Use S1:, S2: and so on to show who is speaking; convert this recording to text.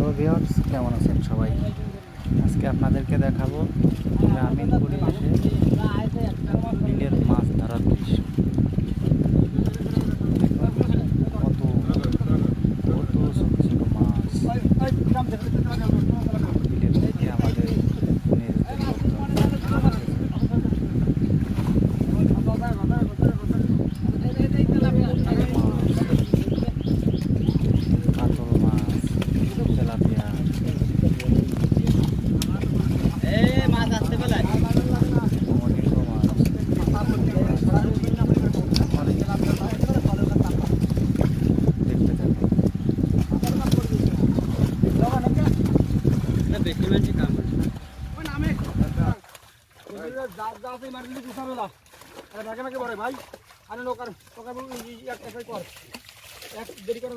S1: Hello viewers, কেমন আছেন সবাই? আজকে আপনাদেরকে দেখাবো গ্রামীণ পরিবেশে বিলের মাছ ধরার দৃশ্য। কত কত ছোট ছোট মাছ বিলের থেকে আমাদের নিজেদের লোকজন কাতল মাছ, তেলাপিয়া, মরিঙ্গো মাছ, অনেক দেখতে থাকুন।
S2: ভাই আরে নৌকার দেরি করে